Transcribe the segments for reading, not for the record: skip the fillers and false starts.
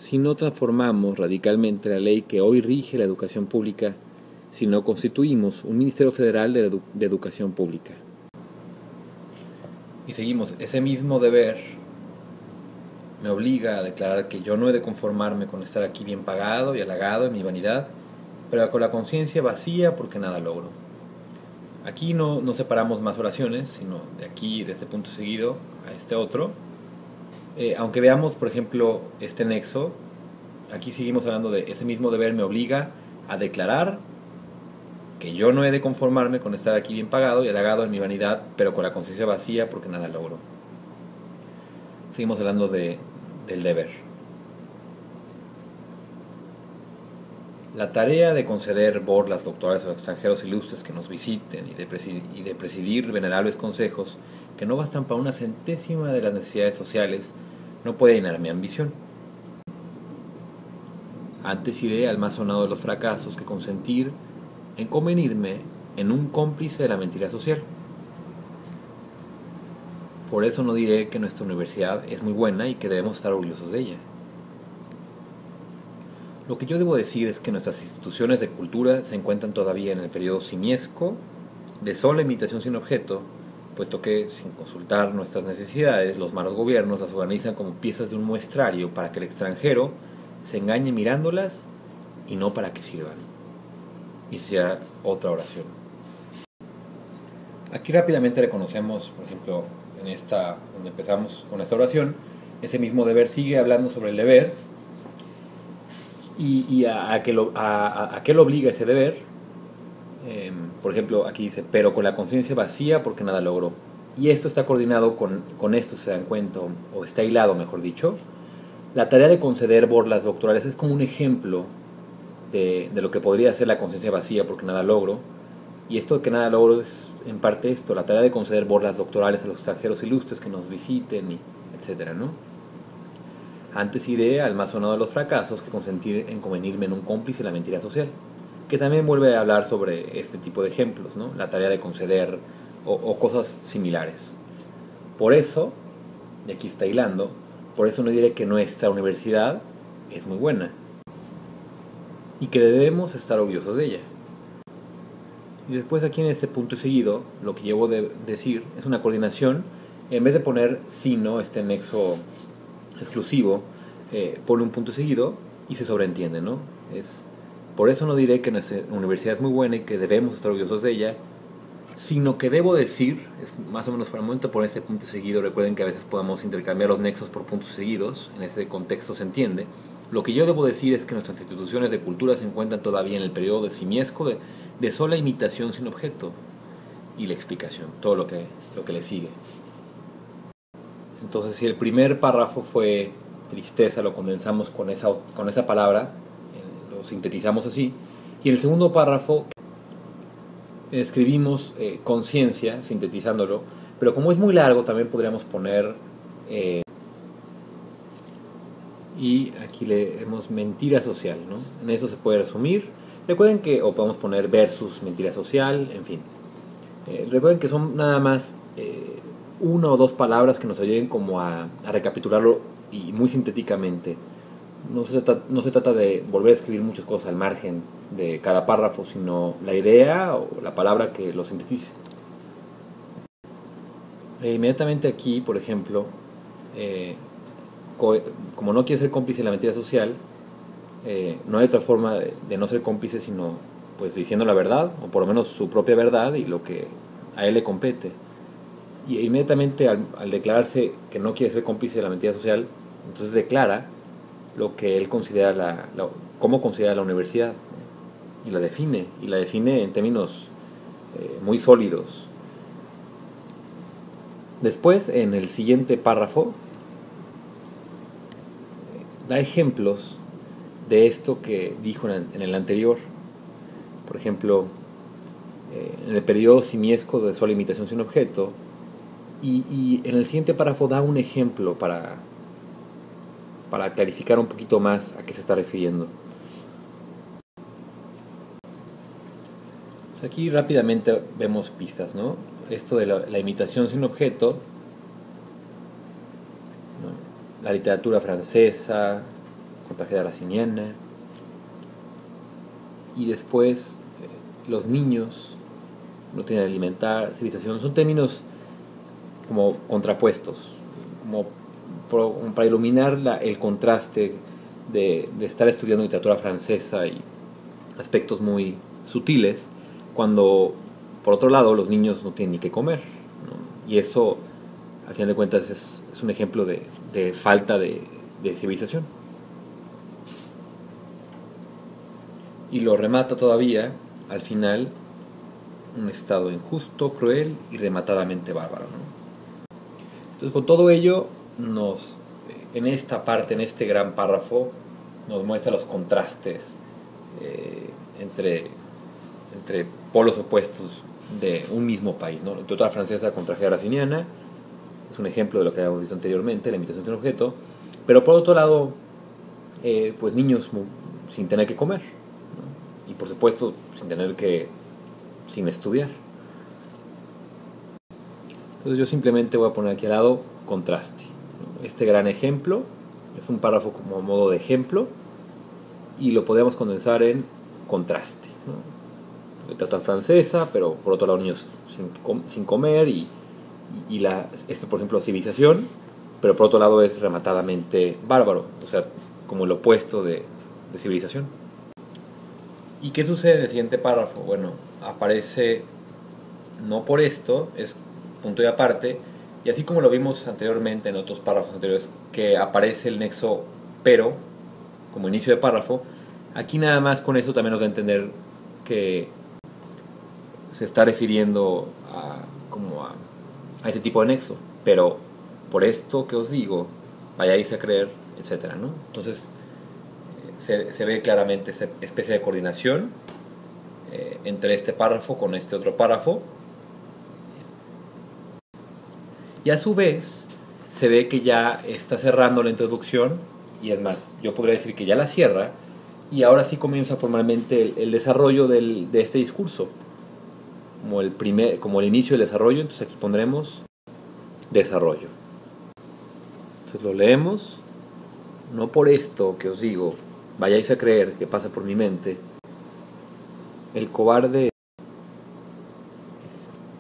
si no transformamos radicalmente la ley que hoy rige la educación pública, si no constituimos un Ministerio Federal de Educación Pública. Y seguimos, ese mismo deber me obliga a declarar que yo no he de conformarme con estar aquí bien pagado y halagado en mi vanidad, pero con la conciencia vacía porque nada logro. Aquí no separamos más oraciones, sino de aquí, de este punto seguido, a este otro. Aunque veamos, por ejemplo, este nexo, aquí seguimos hablando de ese mismo deber me obliga a declarar que yo no he de conformarme con estar aquí bien pagado y halagado en mi vanidad, pero con la conciencia vacía porque nada logro. Seguimos hablando del deber. La tarea de conceder borlas doctorales a los extranjeros ilustres que nos visiten y de presidir venerables consejos que no bastan para una centésima de las necesidades sociales no puede llenar mi ambición. Antes iré al más sonado de los fracasos que consentir en convenirme en un cómplice de la mentira social. Por eso no diré que nuestra universidad es muy buena y que debemos estar orgullosos de ella. Lo que yo debo decir es que nuestras instituciones de cultura se encuentran todavía en el periodo simiesco de sola imitación sin objeto, puesto que, sin consultar nuestras necesidades, los malos gobiernos las organizan como piezas de un muestrario para que el extranjero se engañe mirándolas y no para que sirvan. Y sea otra oración. Aquí rápidamente reconocemos, por ejemplo, en esta, donde empezamos con esta oración, ese mismo deber sigue hablando sobre el deber y a qué lo obliga ese deber. Por ejemplo, aquí dice, pero con la conciencia vacía porque nada logró. Y esto está coordinado con esto, se dan cuenta, o está hilado, mejor dicho. La tarea de conceder borlas doctorales es como un ejemplo de lo que podría ser la conciencia vacía porque nada logro. Y esto de que nada logro es en parte esto, la tarea de conceder borlas doctorales a los extranjeros ilustres que nos visiten, etcétera, ¿no? Antes iré al más sonado de los fracasos que consentir en convenirme en un cómplice de la mentira social, que también vuelve a hablar sobre este tipo de ejemplos, ¿no? La tarea de conceder o cosas similares. Por eso, y aquí está hilando, por eso no diré que nuestra universidad es muy buena y que debemos estar orgullosos de ella. Y después aquí en este punto seguido, lo que llevo de decir es una coordinación, en vez de poner sino, este nexo exclusivo, pone un punto seguido y se sobreentiende, ¿no? Por eso no diré que nuestra universidad es muy buena y que debemos estar orgullosos de ella, sino que debo decir, es más o menos para el momento poner este punto seguido. Recuerden que a veces podemos intercambiar los nexos por puntos seguidos, en este contexto se entiende. Lo que yo debo decir es que nuestras instituciones de cultura se encuentran todavía en el periodo de simiesco de sola imitación sin objeto, y la explicación, todo lo que le sigue. Entonces, si el primer párrafo fue tristeza, lo condensamos con esa palabra, lo sintetizamos así, y en el segundo párrafo escribimos conciencia, sintetizándolo, pero como es muy largo también podríamos poner y aquí leemos mentira social, ¿no? En eso se puede resumir. Recuerden que, o podemos poner versus mentira social, en fin. Recuerden que son nada más una o dos palabras que nos ayuden como a recapitularlo y muy sintéticamente. No se trata de volver a escribir muchas cosas al margen de cada párrafo, sino la idea o la palabra que lo sintetice. Inmediatamente aquí, por ejemplo, como no quiere ser cómplice de la mentira social, no hay otra forma de no ser cómplice sino pues diciendo la verdad, o por lo menos su propia verdad y lo que a él le compete. Y inmediatamente al declararse que no quiere ser cómplice de la mentira social, entonces declara lo que él considera cómo considera la universidad, y la define en términos muy sólidos. Después, en el siguiente párrafo, da ejemplos de esto que dijo en el anterior. Por ejemplo, en el periodo simiesco de sola imitación sin objeto, y en el siguiente párrafo da un ejemplo para clarificar un poquito más a qué se está refiriendo. Pues aquí rápidamente vemos pistas, ¿no? Esto de la imitación sin objeto, ¿no? La literatura francesa, con tragedia raciniana. Y después, los niños no tienen alimentar, civilización, son términos como contrapuestos, como para iluminar el contraste de estar estudiando literatura francesa y aspectos muy sutiles, cuando por otro lado los niños no tienen ni qué comer, ¿no? Y eso, al final de cuentas, es un ejemplo de falta de civilización. Y lo remata todavía, al final, un estado injusto, cruel y rematadamente bárbaro, ¿no? Entonces, con todo ello, en esta parte, en este gran párrafo, nos muestra los contrastes entre polos opuestos de un mismo país, ¿no? La literatura francesa con tragedia raciniana es un ejemplo de lo que habíamos visto anteriormente, la imitación de un objeto, pero por otro lado, pues niños sin tener que comer, ¿no? Y por supuesto sin estudiar. Entonces yo simplemente voy a poner aquí al lado contraste, ¿no? Este gran ejemplo es un párrafo como modo de ejemplo y lo podemos condensar en contraste, ¿no? Literatura francesa, pero por otro lado niños sin comer y por ejemplo, civilización, pero por otro lado es rematadamente bárbaro, o sea, como el opuesto de civilización. ¿Y qué sucede en el siguiente párrafo? Bueno, aparece, no por esto, es punto y aparte, y así como lo vimos anteriormente en otros párrafos anteriores, que aparece el nexo pero como inicio de párrafo, aquí nada más con eso también nos da a entender que se está refiriendo a ese tipo de nexo, pero por esto que os digo, vayáis a creer, etcétera, ¿no? Entonces se ve claramente esta especie de coordinación entre este párrafo con este otro párrafo, y a su vez se ve que ya está cerrando la introducción, y es más, yo podría decir que ya la cierra, y ahora sí comienza formalmente el desarrollo de este discurso, como el inicio del desarrollo. Entonces aquí pondremos desarrollo. Entonces lo leemos. No por esto que os digo, vayáis a creer que pasa por mi mente, el cobarde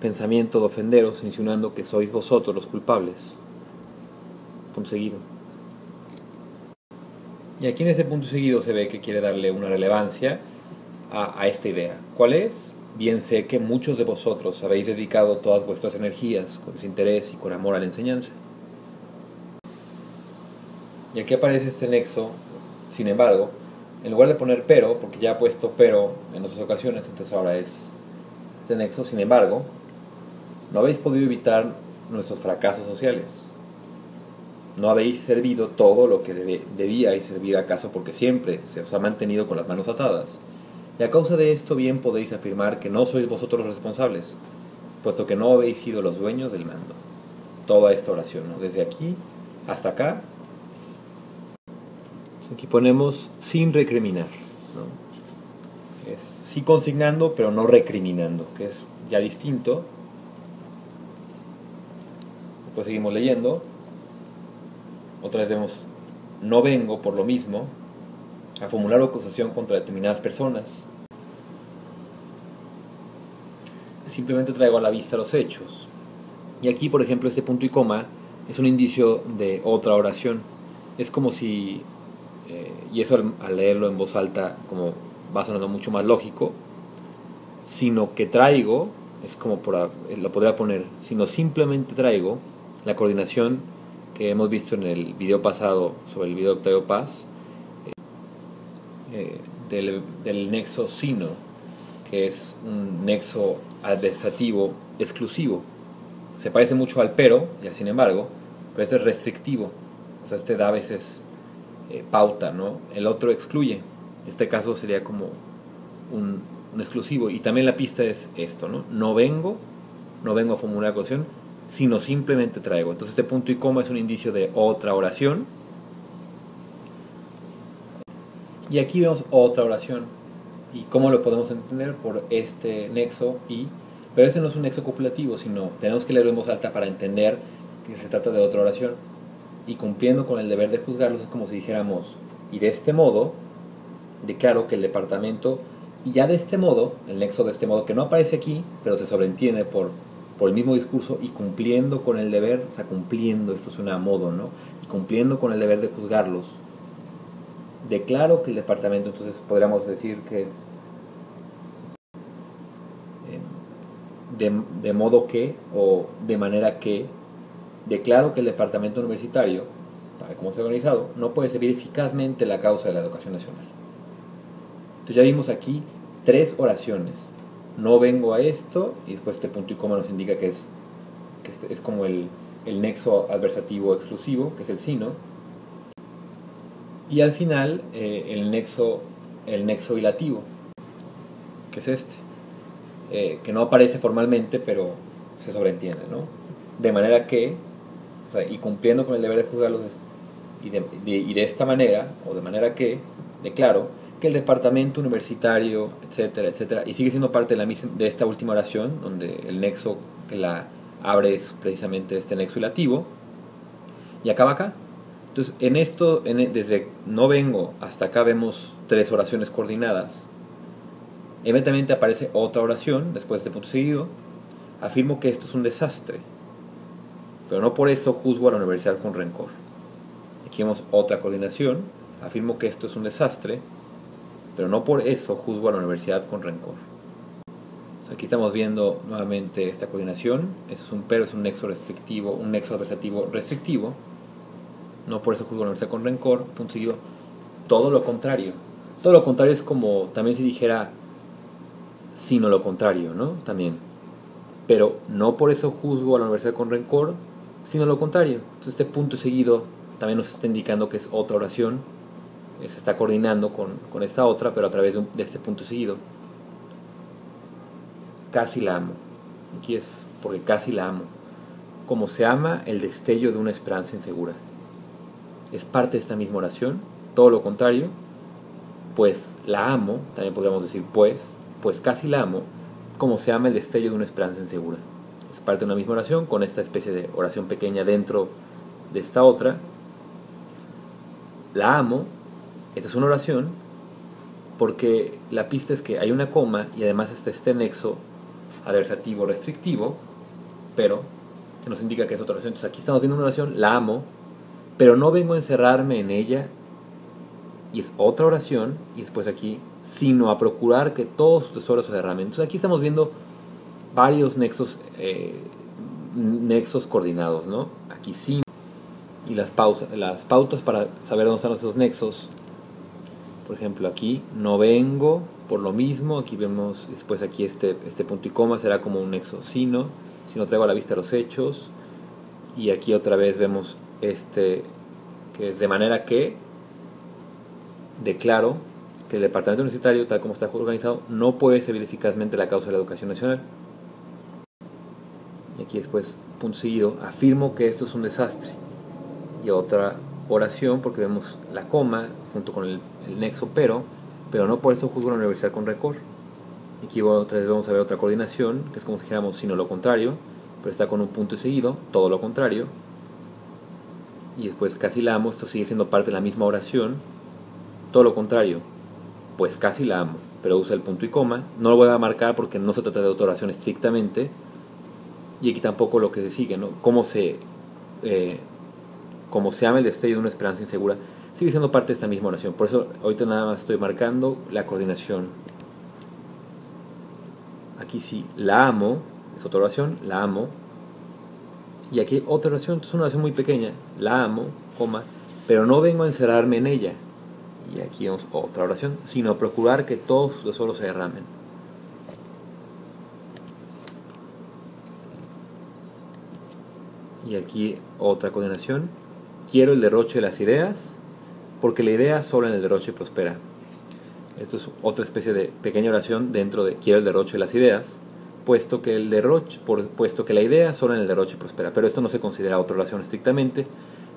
pensamiento de ofenderos, insinuando que sois vosotros los culpables. Punto seguido. Y aquí en ese punto seguido se ve que quiere darle una relevancia a esta idea. ¿Cuál es? Bien sé que muchos de vosotros habéis dedicado todas vuestras energías con desinterés y con amor a la enseñanza. Y aquí aparece este nexo, sin embargo, en lugar de poner pero, porque ya ha puesto pero en otras ocasiones, entonces ahora es este nexo, sin embargo, no habéis podido evitar nuestros fracasos sociales. No habéis servido todo lo que debíais servir, acaso porque siempre se os ha mantenido con las manos atadas. Y a causa de esto bien podéis afirmar que no sois vosotros los responsables, puesto que no habéis sido los dueños del mando. Toda esta oración, ¿no? Desde aquí hasta acá. Aquí ponemos sin recriminar, ¿no? Es sí consignando, pero no recriminando, que es ya distinto. Después seguimos leyendo. Otra vez vemos, no vengo por lo mismo a formular acusación contra determinadas personas. Simplemente traigo a la vista los hechos. Y aquí, por ejemplo, este punto y coma es un indicio de otra oración. Es como si, y eso al leerlo en voz alta como va sonando mucho más lógico, sino que traigo, es como lo podría poner, sino simplemente traigo la coordinación que hemos visto en el video pasado sobre el video de Octavio Paz, del nexo sino, que es un nexo adversativo exclusivo. Se parece mucho al pero y al sin embargo, pero este es restrictivo, o sea, este da a veces pauta, ¿no? El otro excluye. En este caso sería como un exclusivo, y también la pista es esto, ¿no? No vengo a formular acusación, sino simplemente traigo. Entonces este punto y coma es un indicio de otra oración. Y aquí vemos otra oración. ¿Y cómo lo podemos entender? Por este nexo y... Pero este no es un nexo copulativo, sino tenemos que leerlo en voz alta para entender que se trata de otra oración. Y cumpliendo con el deber de juzgarlos es como si dijéramos, y de este modo declaro que el departamento, y ya de este modo, el nexo de este modo, que no aparece aquí, pero se sobreentiende por el mismo discurso, y cumpliendo con el deber, o sea, cumpliendo, esto suena a modo, ¿no? Y cumpliendo con el deber de juzgarlos, declaro que el departamento, entonces podríamos decir que es de modo que, o de manera que, declaro que el departamento universitario, tal como se ha organizado, no puede servir eficazmente la causa de la educación nacional. Entonces ya vimos aquí 3 oraciones. No vengo a esto, y después este punto y coma nos indica que es como el nexo adversativo exclusivo, que es el sino. Y al final el nexo ilativo, que es este, que no aparece formalmente, pero se sobreentiende, ¿no? De manera que, o sea, y cumpliendo con el deber de juzgarlos, y de esta manera, o de manera que, declaro que el departamento universitario, etcétera, etcétera, y sigue siendo parte de esta última oración, donde el nexo que la abre es precisamente este nexo ilativo, y acaba acá. Entonces, en esto, desde no vengo hasta acá vemos 3 oraciones coordinadas. Inmediatamente aparece otra oración, después de este punto seguido. Afirmo que esto es un desastre, pero no por eso juzgo a la universidad con rencor. Aquí vemos otra coordinación. Afirmo que esto es un desastre, pero no por eso juzgo a la universidad con rencor. Entonces, aquí estamos viendo nuevamente esta coordinación. Es un pero, es un nexo restrictivo, un nexo adversativo restrictivo. No por eso juzgo a la universidad con rencor. Punto seguido. Todo lo contrario. Todo lo contrario es como también si dijera sino lo contrario, ¿no? También. Pero no por eso juzgo a la universidad con rencor, sino lo contrario. Entonces este punto seguido también nos está indicando que es otra oración. Se está coordinando con esta otra, pero a través de este punto seguido. Casi la amo. Aquí es porque casi la amo. Como se ama el destello de una esperanza insegura. Es parte de esta misma oración. Todo lo contrario. Pues la amo, también podríamos decir pues casi la amo, como se ama el destello de una esperanza insegura. Es parte de una misma oración, con esta especie de oración pequeña dentro de esta otra. La amo, esta es una oración, porque la pista es que hay una coma y además está este nexo adversativo restrictivo, pero que nos indica que es otra oración. Entonces aquí estamos viendo una oración, la amo, pero no vengo a encerrarme en ella, y es otra oración, y después aquí, sino a procurar que todos sus tesoros se derramen. Entonces aquí estamos viendo varios nexos coordinados, ¿no? Aquí sí, y las pautas para saber dónde están esos nexos. Por ejemplo, aquí no vengo por lo mismo. Aquí vemos, después aquí este punto y coma será como un nexo sino traigo a la vista los hechos. Y aquí otra vez vemos que es de manera que declaro que el departamento universitario, tal como está organizado, no puede servir eficazmente la causa de la educación nacional. Y aquí después, punto seguido, afirmo que esto es un desastre. Y otra oración, porque vemos la coma junto con el nexo pero no por eso juzgo a la universidad con rencor. Y aquí otra vez vamos a ver otra coordinación, que es como si dijéramos sino lo contrario, pero está con un punto y seguido, todo lo contrario. Y después casi la amo, esto sigue siendo parte de la misma oración. Todo lo contrario, pues casi la amo, pero usa el punto y coma. No lo voy a marcar porque no se trata de otra oración estrictamente. Y aquí tampoco lo que se sigue, ¿no? Como se ama el destello de una esperanza insegura, sigue siendo parte de esta misma oración. Por eso ahorita nada más estoy marcando la coordinación. Aquí sí, la amo, es otra oración, la amo. Y aquí otra oración, es una oración muy pequeña, la amo, coma, pero no vengo a encerrarme en ella. Y aquí vemos otra oración, sino a procurar que todos sus tesoros se derramen. Y aquí otra coordinación. Quiero el derroche de las ideas, porque la idea solo en el derroche prospera. Esto es otra especie de pequeña oración dentro de quiero el derroche de las ideas, puesto que la idea solo en el derroche prospera. Pero esto no se considera otra oración estrictamente.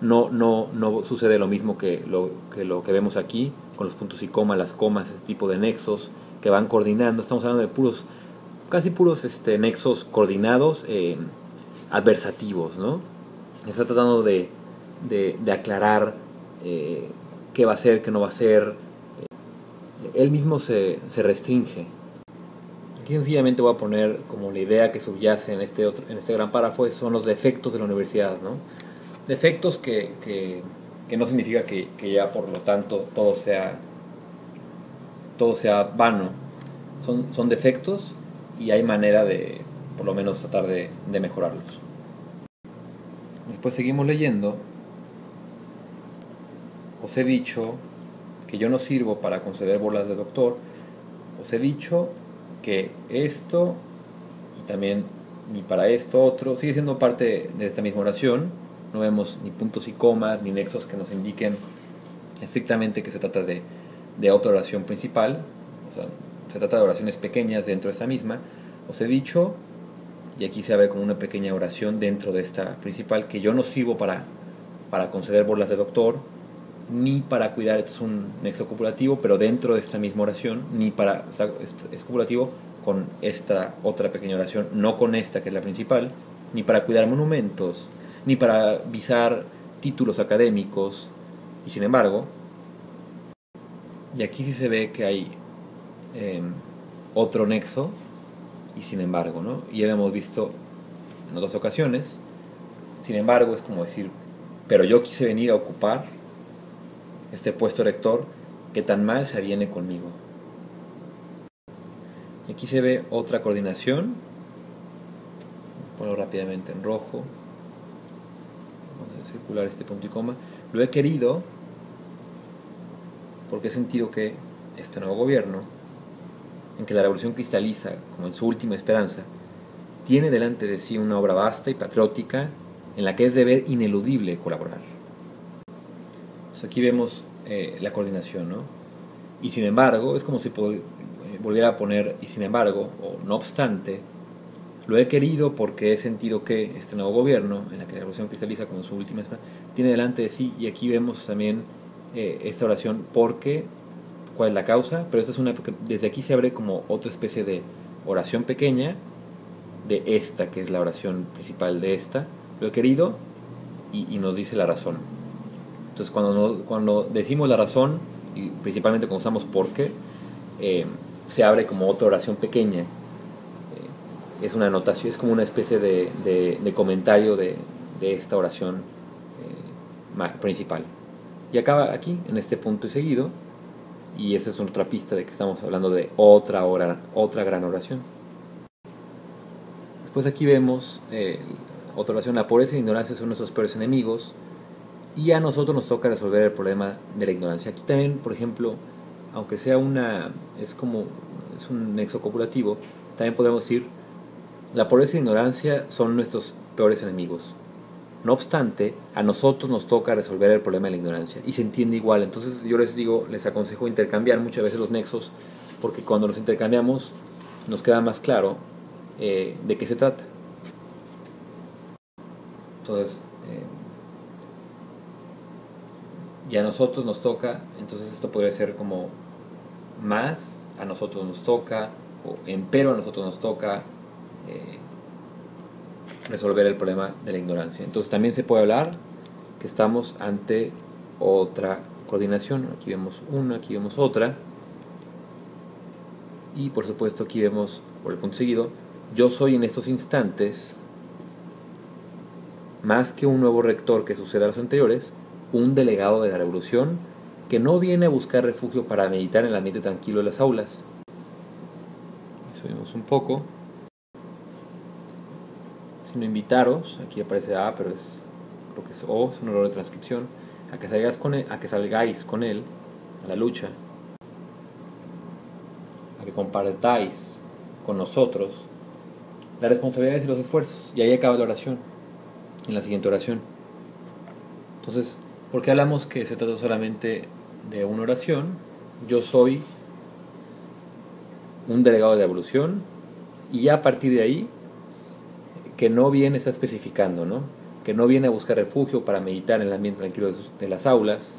No sucede lo mismo que lo que vemos aquí, con los puntos y comas, las comas, ese tipo de nexos que van coordinando. Estamos hablando de casi puros nexos coordinados adversativos, ¿no? Está tratando de aclarar qué va a hacer, qué no va a hacer. Él mismo se restringe. Aquí sencillamente voy a poner como la idea que subyace en este gran párrafo, son los defectos de la universidad, ¿no? Defectos que no significa que ya por lo tanto todo sea vano. Son defectos y hay manera de por lo menos tratar de mejorarlos. Después seguimos leyendo. Os he dicho que yo no sirvo para conceder bolas de doctor. Os he dicho que esto y también ni para esto otro sigue siendo parte de esta misma oración. No vemos ni puntos y comas ni nexos que nos indiquen estrictamente que se trata de otra oración principal. O sea, se trata de oraciones pequeñas dentro de esta misma. Os he dicho, y aquí se abre como una pequeña oración dentro de esta principal, que yo no sirvo para conceder bolas de doctor, ni para cuidar, esto es un nexo copulativo, pero dentro de esta misma oración, ni para, o sea, es copulativo con esta otra pequeña oración, no con esta que es la principal, ni para cuidar monumentos, ni para visar títulos académicos, y sin embargo, y aquí sí se ve que hay otro nexo, y sin embargo, ¿no? Y ya lo hemos visto en otras ocasiones. Sin embargo, es como decir, pero yo quise venir a ocupar este puesto rector que tan mal se aviene conmigo. Y aquí se ve otra coordinación. Pongo rápidamente en rojo. Vamos a circular este punto y coma. Lo he querido porque he sentido que este nuevo gobierno, en que la revolución cristaliza como en su última esperanza, tiene delante de sí una obra vasta y patriótica en la que es deber ineludible colaborar. Entonces aquí vemos la coordinación, ¿no? Y sin embargo, es como si volviera a poner y sin embargo, o no obstante, lo he querido porque he sentido que este nuevo gobierno, en la que la revolución cristaliza como en su última esperanza, tiene delante de sí, y aquí vemos también esta oración porque, ¿cuál es la causa? Pero esta es porque desde aquí se abre como otra especie de oración pequeña de esta, que es la oración principal de esta. Lo he querido y nos dice la razón. Entonces cuando decimos la razón, y principalmente cuando usamos porque, se abre como otra oración pequeña. Es una anotación, es como una especie de comentario de esta oración principal. Y acaba aquí, en este punto y seguido, y esa es otra pista de que estamos hablando de otra gran oración. Después aquí vemos otra oración: la pobreza y la ignorancia son nuestros peores enemigos, y a nosotros nos toca resolver el problema de la ignorancia. Aquí también, por ejemplo, aunque sea es un nexo copulativo, también podemos decir: la pobreza y la ignorancia son nuestros peores enemigos. No obstante, a nosotros nos toca resolver el problema de la ignorancia. Y se entiende igual. Entonces yo les aconsejo intercambiar muchas veces los nexos, porque cuando los intercambiamos nos queda más claro de qué se trata. Entonces, y a nosotros nos toca, entonces esto podría ser como más, a nosotros nos toca, o empero a nosotros nos toca resolver el problema de la ignorancia. Entonces también se puede hablar que estamos ante otra coordinación. Aquí vemos una, aquí vemos otra, y por supuesto aquí vemos, por el punto seguido, yo soy en estos instantes, más que un nuevo rector que suceda a los anteriores, un delegado de la revolución que no viene a buscar refugio para meditar en el ambiente tranquilo de las aulas. Subimos un poco. Sino invitaros, aquí aparece A, pero creo que es O, es un error de transcripción, a que salgáis con él a la lucha, a que compartáis con nosotros las responsabilidades y los esfuerzos. Y ahí acaba la oración, en la siguiente oración. Entonces, ¿por qué hablamos que se trata solamente de una oración? Yo soy un delegado de la evolución, y ya a partir de ahí, que no viene, está especificando, ¿no? Que no viene a buscar refugio para meditar en el ambiente tranquilo de las aulas,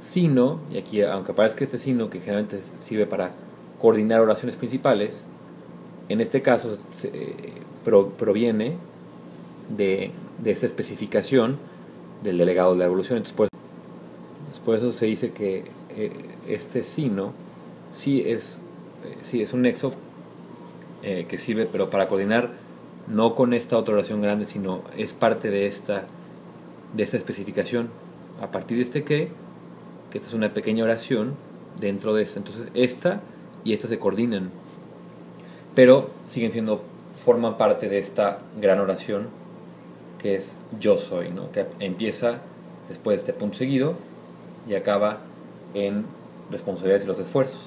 sino, y aquí aunque parezca este sino que generalmente sirve para coordinar oraciones principales, en este caso proviene de esta especificación del delegado de la evolución. Entonces, Por eso se dice que este sino sí es un nexo que sirve, pero para coordinar no con esta otra oración grande, sino es parte de esta especificación. A partir de este que esta es una pequeña oración dentro de esta. Entonces esta y esta se coordinan, pero forman parte de esta gran oración que es yo soy, ¿no? Que empieza después de este punto seguido y acaba en responsabilidades y los esfuerzos.